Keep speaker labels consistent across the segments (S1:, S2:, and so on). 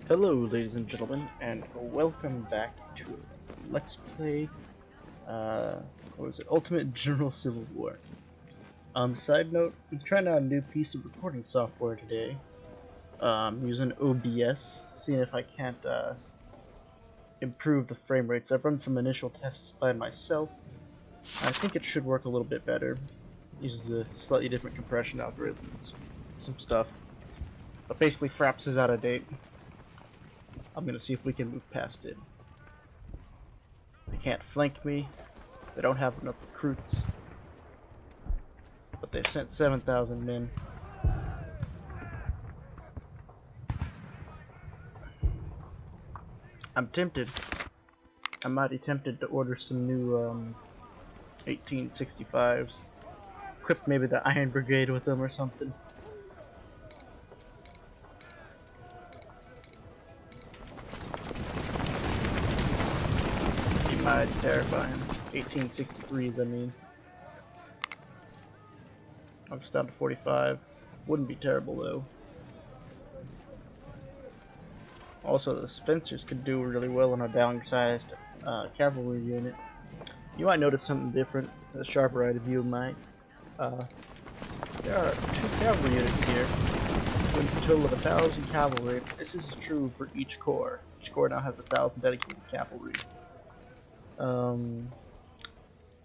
S1: Hello, ladies and gentlemen, and welcome back to Let's Play, what was it, Ultimate General Civil War. Side note, I'm trying out a new piece of recording software today, using OBS, seeing if I can't, improve the frame rates. I've run some initial tests by myself. I think it should work a little bit better. Uses a slightly different compression algorithm and some stuff. But basically, Fraps is out of date. I'm gonna see if we can move past it. They can't flank me. They don't have enough recruits. But they've sent 7,000 men. I'm tempted. I'm mighty tempted to order some new 1865s. Equip maybe the Iron Brigade with them or something. Mighty terrifying. 1863s, I mean. I'm just down to 45. Wouldn't be terrible though. Also, the Spencers could do really well in a downsized cavalry unit. You might notice something different. The sharper-eyed of you might. There are 2 cavalry units here. It's a total of 1,000 cavalry. This is true for each corps. Each corps now has 1,000 dedicated cavalry.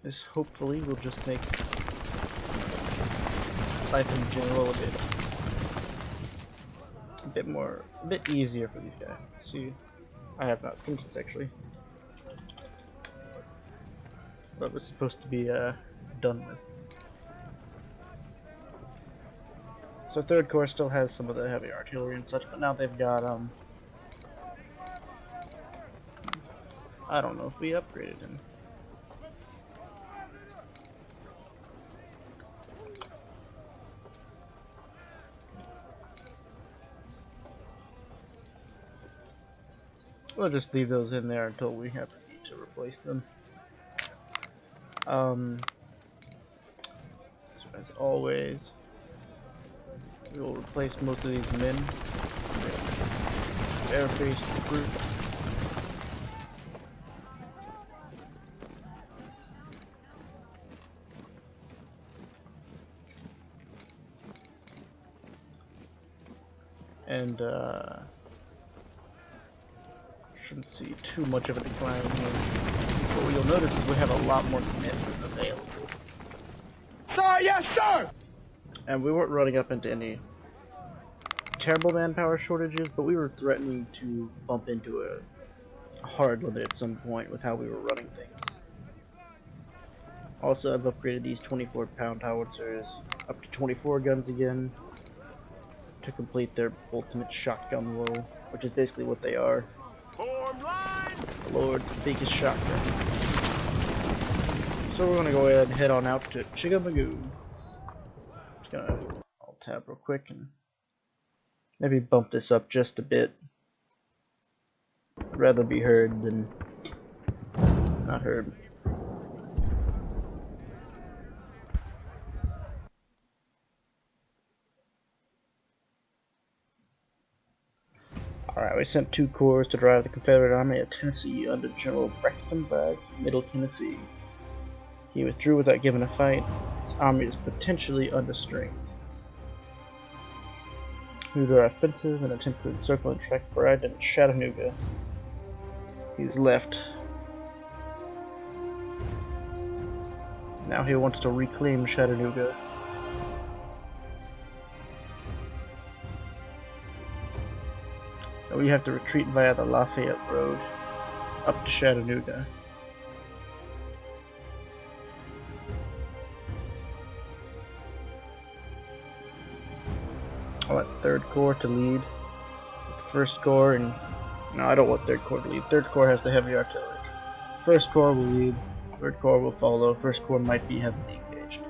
S1: This hopefully will just make life in general a bit easier for these guys. Let's see, I have not finished this actually. What was supposed to be done with. So 3rd Corps still has some of the heavy artillery and such, but now they've got I don't know if we upgraded him. We'll just leave those in there until we have a need to replace them. So as always, we will replace most of these men. Air-based recruits. And shouldn't see too much of a decline here. But what you'll notice is we have a lot more men available.
S2: Sir, yes, sir!
S1: And we weren't running up into any terrible manpower shortages, but we were threatening to bump into a hard limit at some point with how we were running things. Also, I've upgraded these 24-pound howitzers up to 24 guns again to complete their ultimate shotgun role, which is basically what they are.
S2: Form line!
S1: The Lord's biggest shotgun. So we're gonna go ahead and head on out to Chickamauga. Just gonna alt tab real quick and maybe bump this up just a bit. I'd rather be heard than not heard. Alright, we sent 2 corps to drive the Confederate Army of Tennessee under General Braxton Bragg from Middle Tennessee. He withdrew without giving a fight. His army is potentially under strength. Moved our offensive and attempted to encircle and track Bragg in Chattanooga. He's left. Now he wants to reclaim Chattanooga. We have to retreat via the Lafayette Road up to Chattanooga. I want 3rd Corps to lead. 1st Corps and... No, I don't want 3rd Corps to lead. 3rd Corps has the heavy artillery. 1st Corps will lead. 3rd Corps will follow. 1st Corps might be heavily engaged.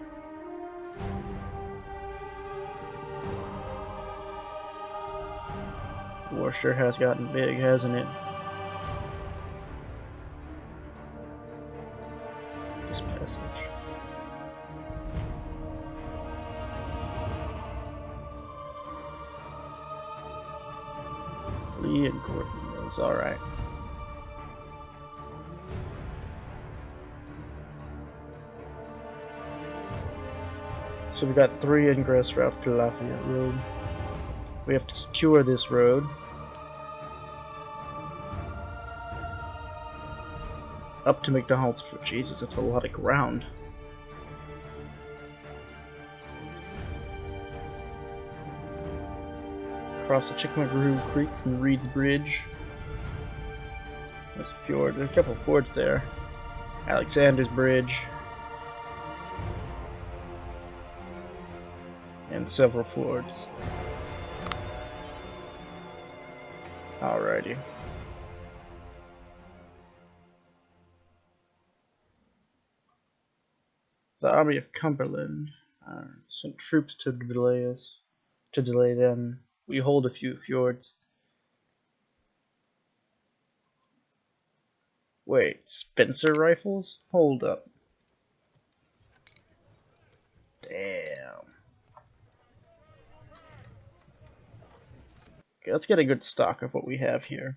S1: The war sure has gotten big, hasn't it? This passage. Lee and Courtney Mills. Alright. So we got 3 ingress routes to Lafayette Road. We have to secure this road. Up to McDonald's. Jesus, that's a lot of ground. Across the Chickamauga Creek from Reed's Bridge. There's a fjord. There's a couple of fords there. Alexander's Bridge. And several fords. Alrighty. The Army of Cumberland sent troops to delay us. To delay them, we hold a few fjords. Wait, Spencer rifles? Hold up. Damn. Okay, let's get a good stock of what we have here.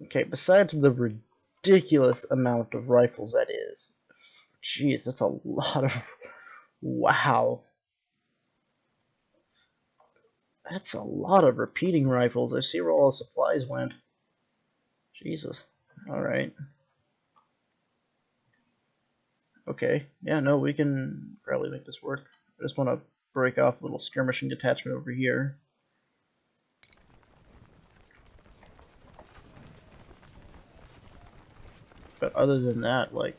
S1: Okay, besides the ridiculous amount of rifles that is. Jeez, that's a lot of... Wow. That's a lot of repeating rifles. I see where all the supplies went. Jesus. Alright. Okay. Yeah, no, we can probably make this work. I just want to break off a little skirmishing detachment over here. But other than that, like,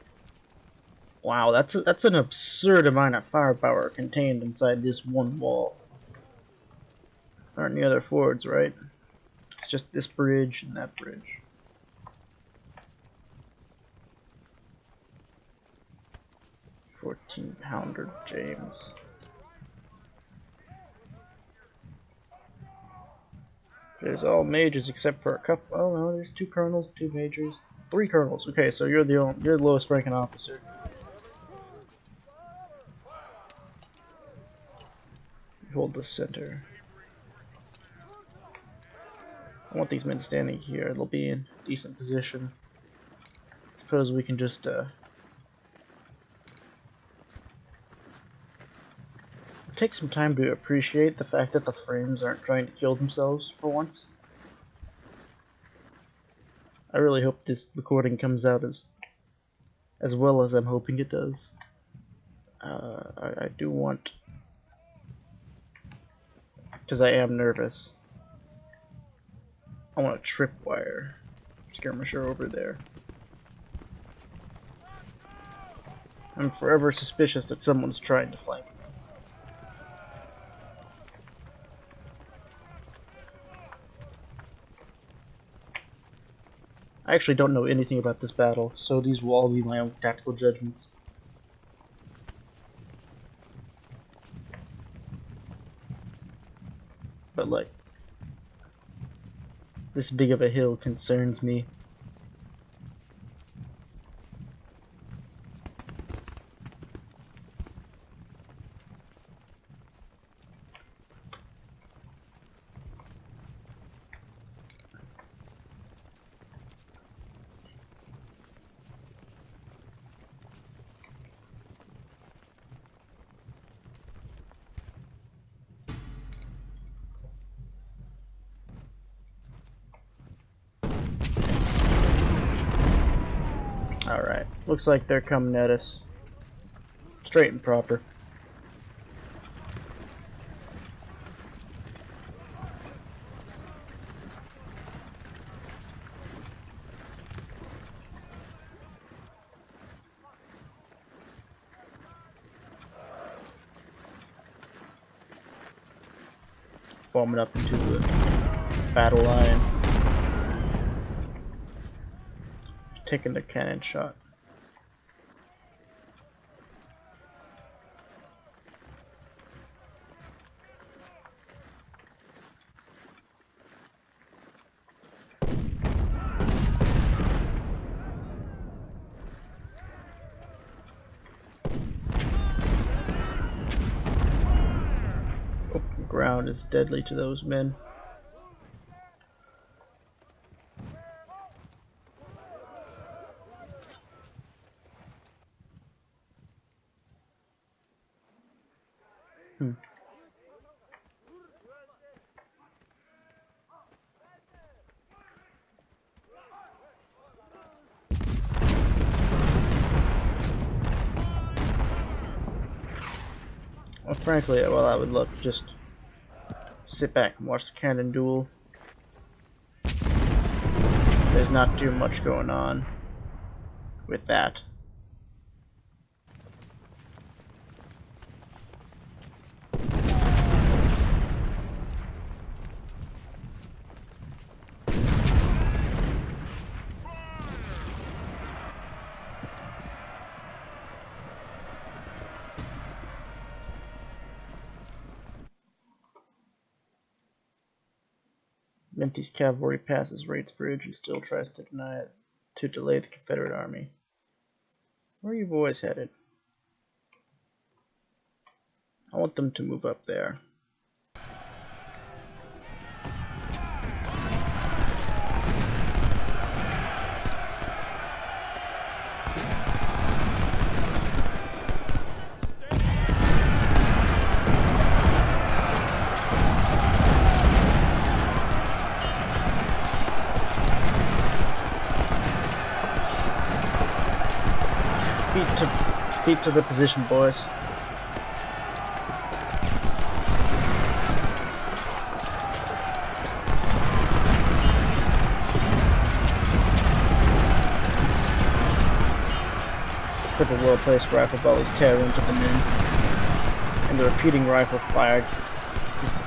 S1: wow, that's an absurd amount of firepower contained inside this one wall. There aren't any other fords, right? It's just this bridge and that bridge. $14-pounder James. There's all majors except for a couple. Oh no, there's 2 colonels, 2 majors, 3 colonels. Okay, so you're the lowest ranking officer. Hold the center. I want these men standing here. They'll be in decent position. Suppose we can just take some time to appreciate the fact that the frames aren't trying to kill themselves for once. I really hope this recording comes out as well as I'm hoping it does. I do want, because I am nervous, I want a tripwire skirmisher over there. I'm forever suspicious that someone's trying to flank me. I actually don't know anything about this battle, so these will all be my own tactical judgments. But like, this big of a hill concerns me. Alright, looks like they're coming at us straight and proper. Forming up into the battle line. Taking the cannon shot. Open ground is deadly to those men. Well, frankly, well, I would love to just sit back and watch the cannon duel. There's not too much going on with that. Minty's cavalry passes Raid's Bridge and still tries to delay the Confederate army. Where are you boys headed? I want them to move up there. Feet to the position, boys. Triple well-placed rifle volleys tear into the men, and the repeating rifle fired.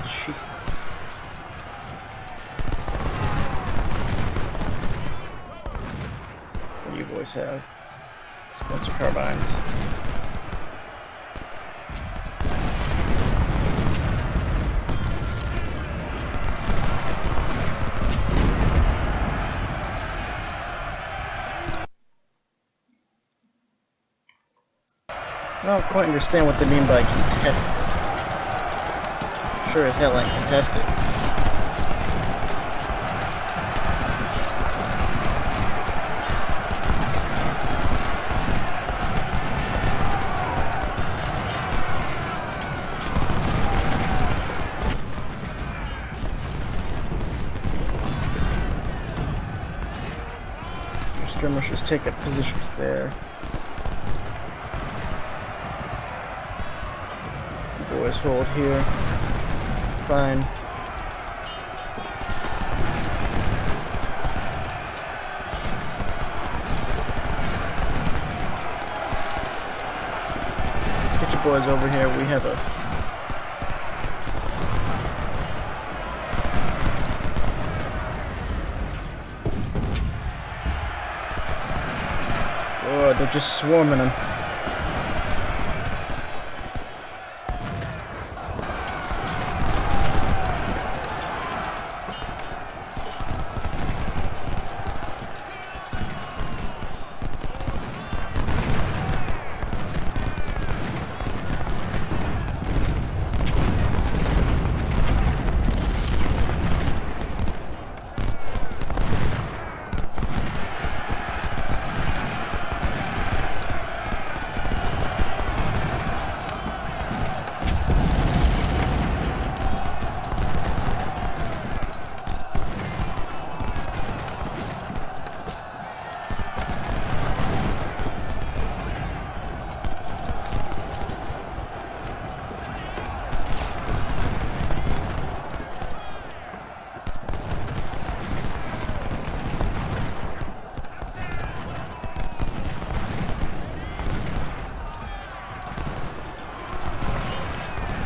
S1: Jesus. What do you boys have? Spencer carbines. I don't quite understand what they mean by contested. Sure as hell ain't contested. Your skirmishers take up positions there. Boys hold here. Fine. Get your boys over here. We have a oh, they're just swarming them.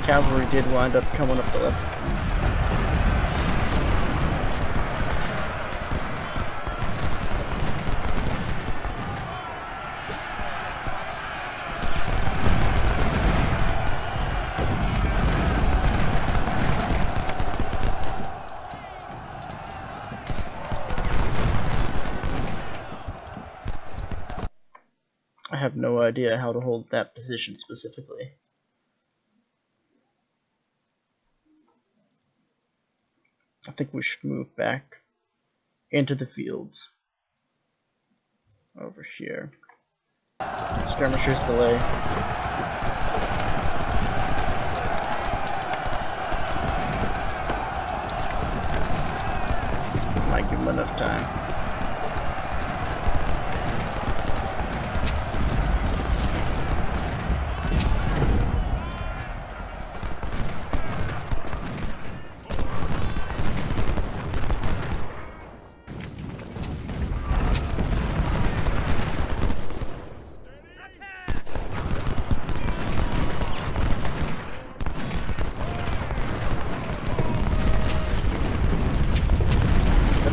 S1: Cavalry did wind up coming up the left. I have no idea how to hold that position specifically. I think we should move back into the fields. Over here. Skirmishers delay. time.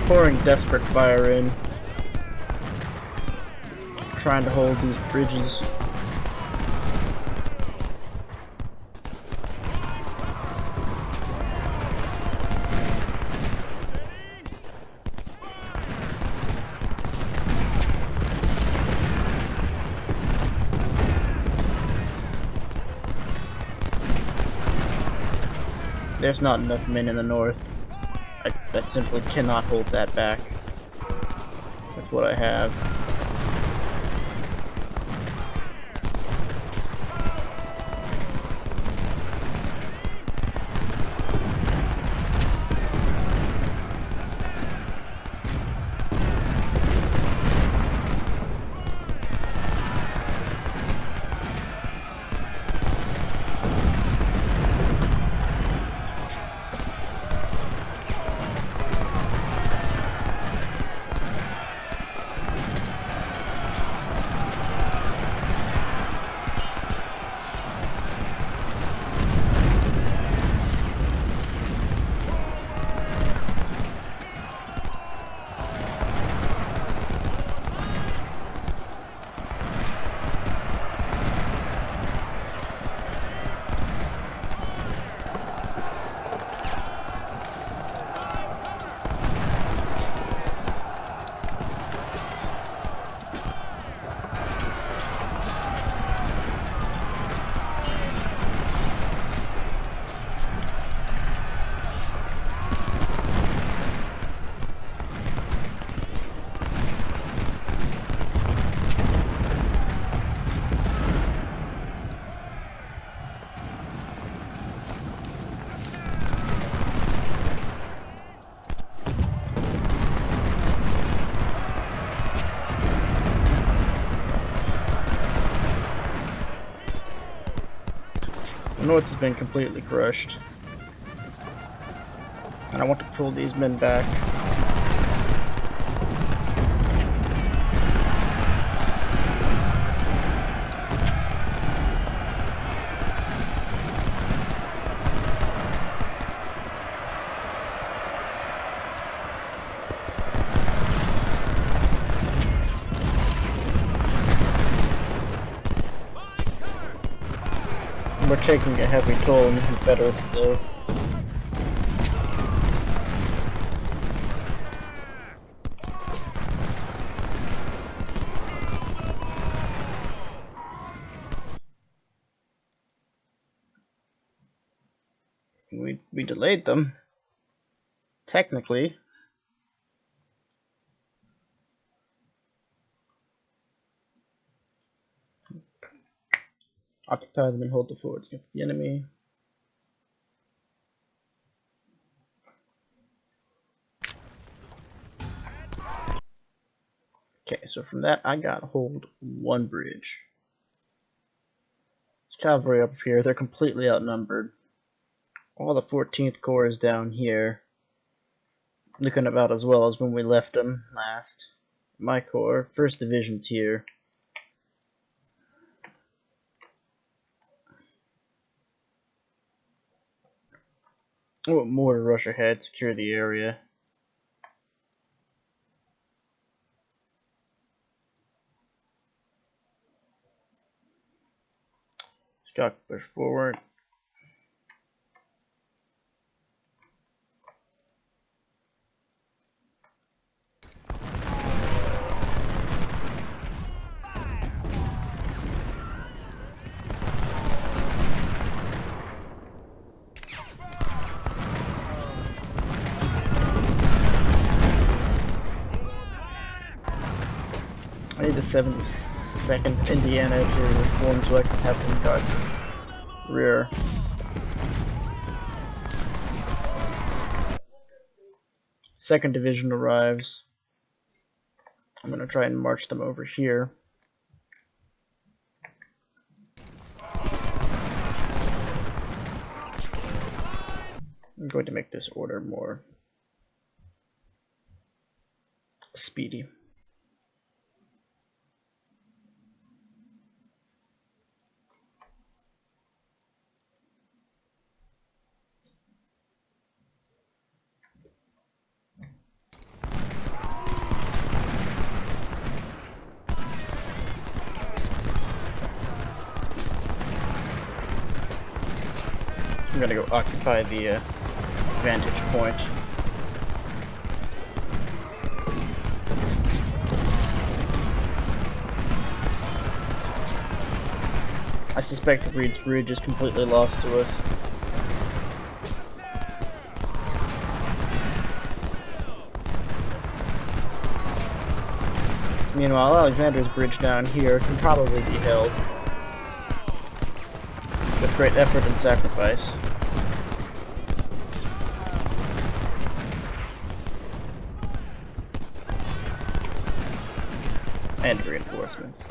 S1: Pouring desperate fire in, trying to hold these bridges. There's not enough men in the north. I simply cannot hold that back. That's what I have. The north has been completely crushed, and I want to pull these men back. We're taking a heavy toll on the Confederates, though. We delayed them, technically. Occupy them and hold the forts against the enemy. Okay, so from that I got hold one bridge. There's cavalry up here, they're completely outnumbered. All the 14th Corps is down here, looking about as well as when we left them last. My corps, 1st Division's here. Oh, more to rush ahead, secure the area. Stock push forward. I need the 72nd Indiana to reform so I can have them guard the rear. Second Division arrives. I'm gonna try and march them over here. I'm going to make this order more speedy. I'm gonna go occupy the vantage point. I suspect Reed's Bridge is completely lost to us. Meanwhile, Alexander's Bridge down here can probably be held with great effort and sacrifice. And reinforcements.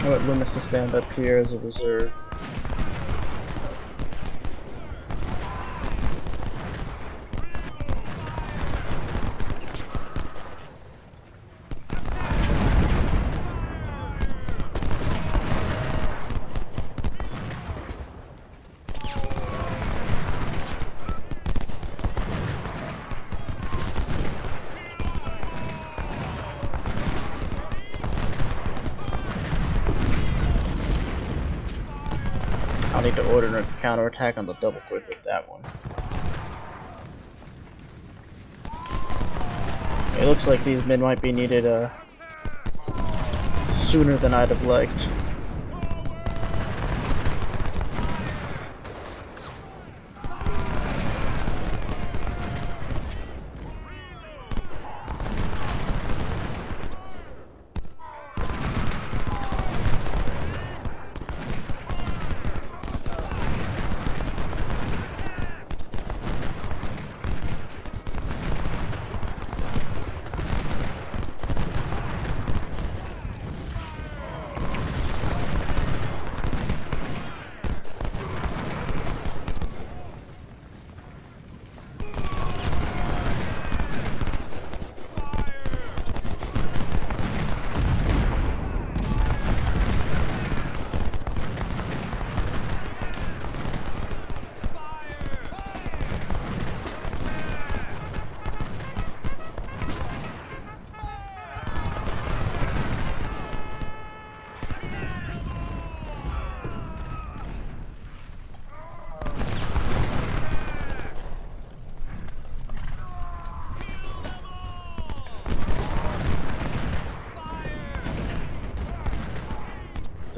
S1: I want Loomis to stand up here as a reserve. I'll need to order a counterattack on the double quick with that one. It looks like these men might be needed sooner than I'd have liked.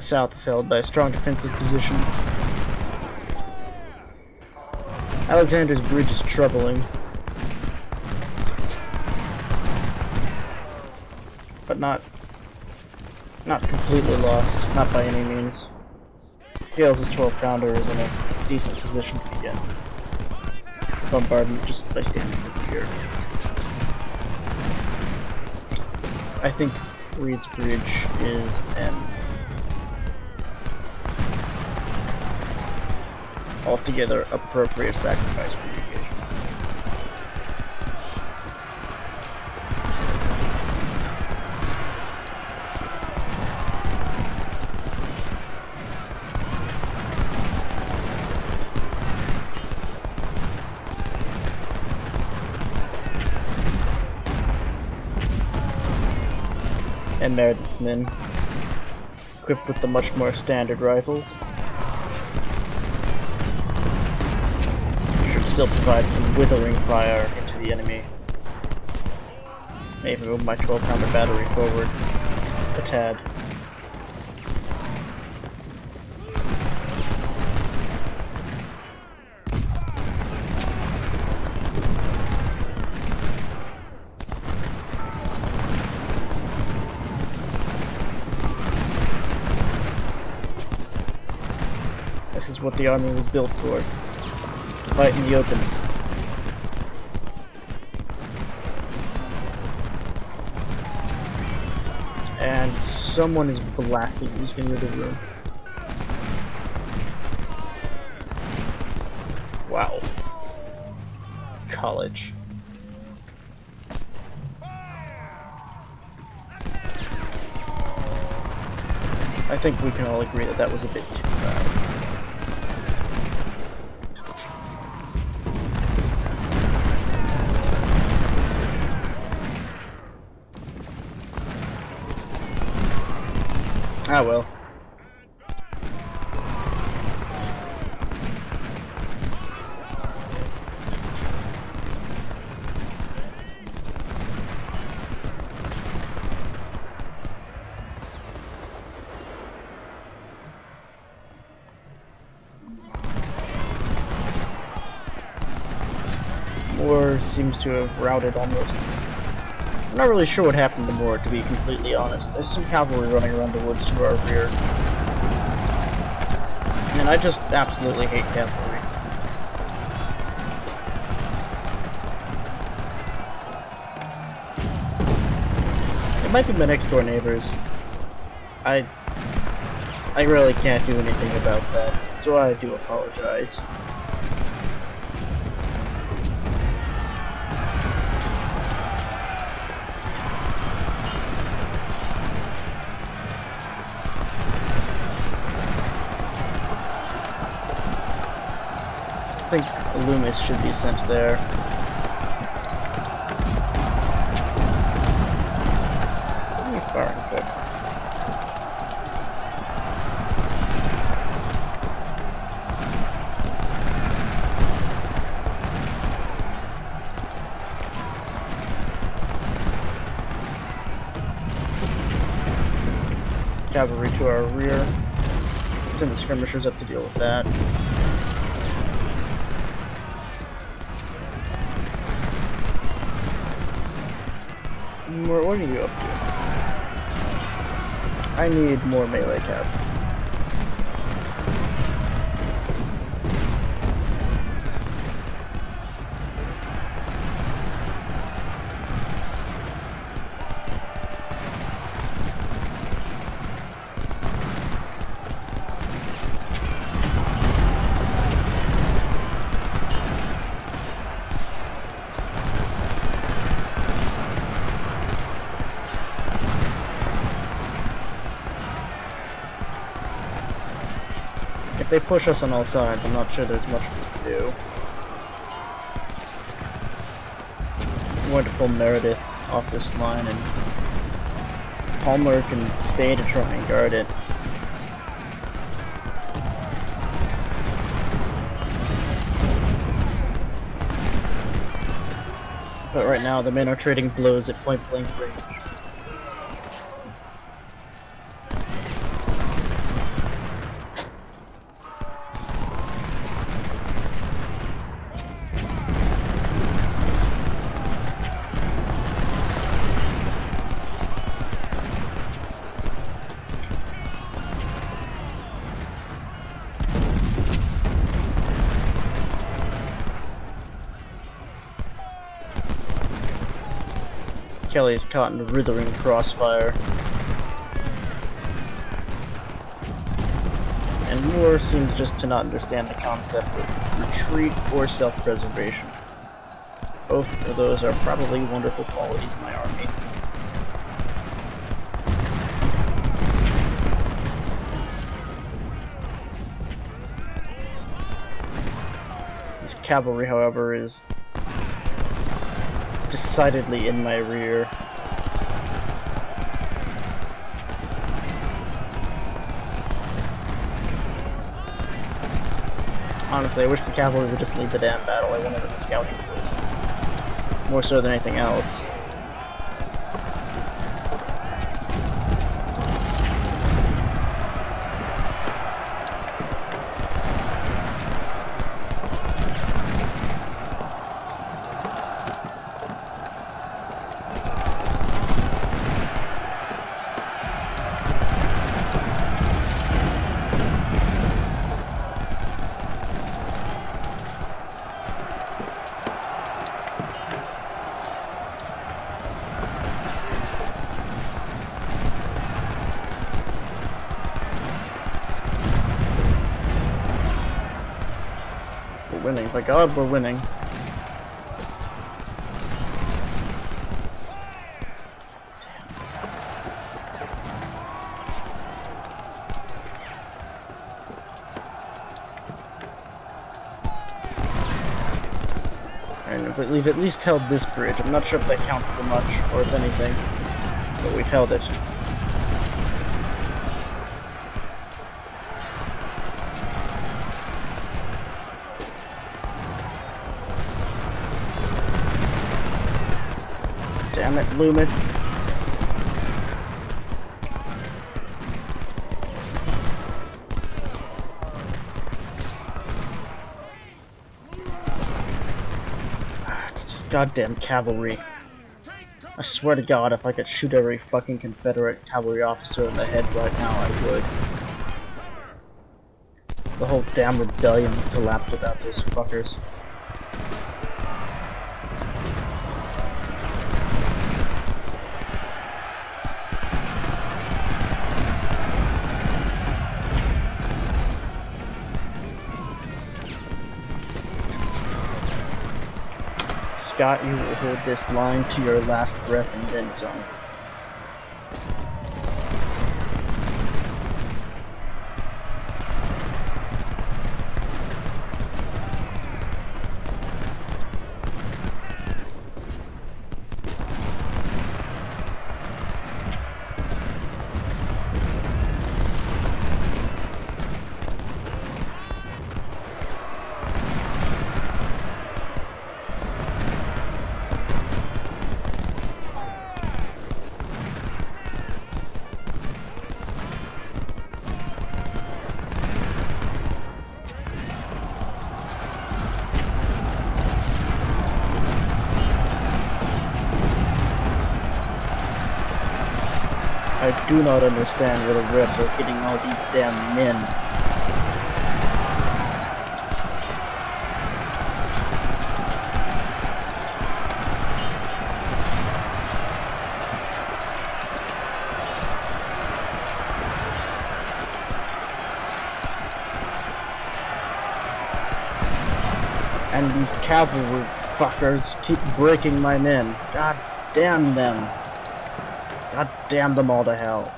S1: South is held by a strong defensive position. Alexander's Bridge is troubling, but not completely lost, not by any means. Gales' 12-pounder is in a decent position to begin bombardment just by standing over here. I think Reed's Bridge is an altogether appropriate sacrifice for the occasion. And Meredith's men, equipped with the much more standard rifles, still provide some withering fire into the enemy. Maybe move my 12-pounder battery forward a tad. This is what the army was built for. Fight in the open. And someone is blasting who's into the room. Wow. College. I think we can all agree that that was a bit too bad. Ah well. Moore seems to have routed almost. I'm not really sure what happened to Moore, to be completely honest. There's some cavalry running around the woods to our rear. And I just absolutely hate cavalry. It might be my next door neighbors. I really can't do anything about that, so I do apologize. I think Loomis should be sent there. Let me fire and cook. Cavalry to our rear. Send the skirmishers up to deal with that. What are you up to? I need more melee cap. If they push us on all sides, I'm not sure there's much we can do. I'm going to pull Meredith off this line, and Palmer can stay to try and guard it. But right now, the men are trading blows at point-blank range. Kelly is caught in a withering crossfire. And Moore seems just to not understand the concept of retreat or self-preservation. Both of those are probably wonderful qualities in my army. This cavalry, however, is decidedly in my rear. Honestly, I wish the cavalry would just lead the damn battle. I want it as a scouting force. More so than anything else. Winning. By God, we're winning. And we've at least held this bridge. I'm not sure if that counts for much, or if anything, but we've held it. Damn it, Loomis. It's just goddamn cavalry. I swear to God, if I could shoot every fucking Confederate cavalry officer in the head right now, I would. The whole damn rebellion would collapse without those fuckers. Scott, you will hold this line to your last breath and then some. I do not understand where the Rebs are getting all these damn men. And these cavalry fuckers keep breaking my men. God damn them. God damn them all to hell.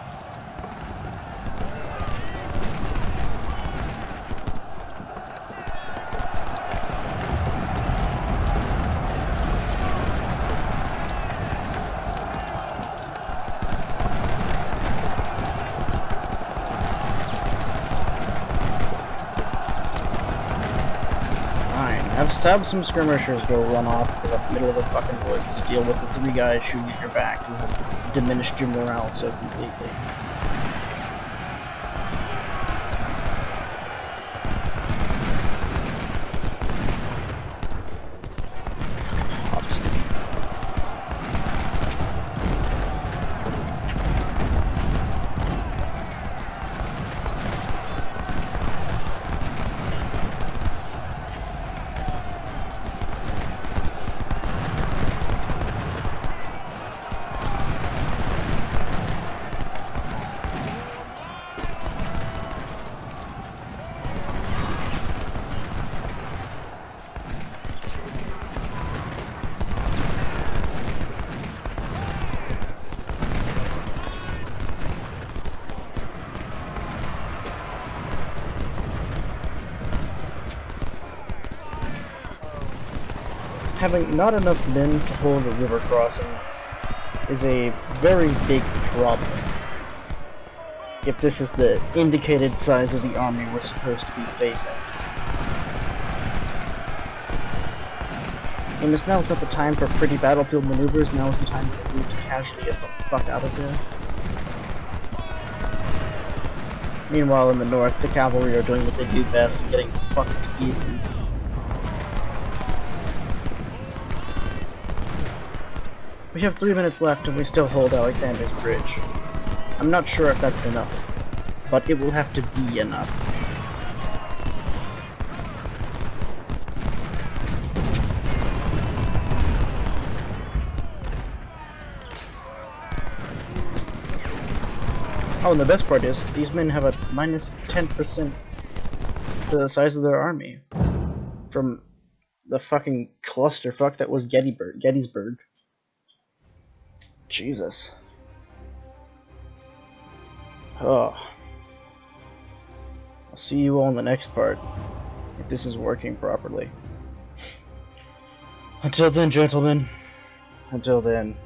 S1: Have some skirmishers go run off to the middle of the fucking woods to deal with the 3 guys shooting at your back who have diminished your morale so completely. Having not enough men to hold a river crossing is a very big problem. If this is the indicated size of the army we're supposed to be facing. Game is now not the time for pretty battlefield maneuvers, now is the time for you to casually get the fuck out of there. Meanwhile, in the north, the cavalry are doing what they do best, getting fucked to pieces. We have 3 minutes left and we still hold Alexander's Bridge. I'm not sure if that's enough, but it will have to be enough. Oh, and the best part is, these men have a minus 10% to the size of their army. From the fucking clusterfuck that was Gettysburg. Jesus. Oh. I'll see you all in the next part, if this is working properly. Until then, gentlemen. Until then.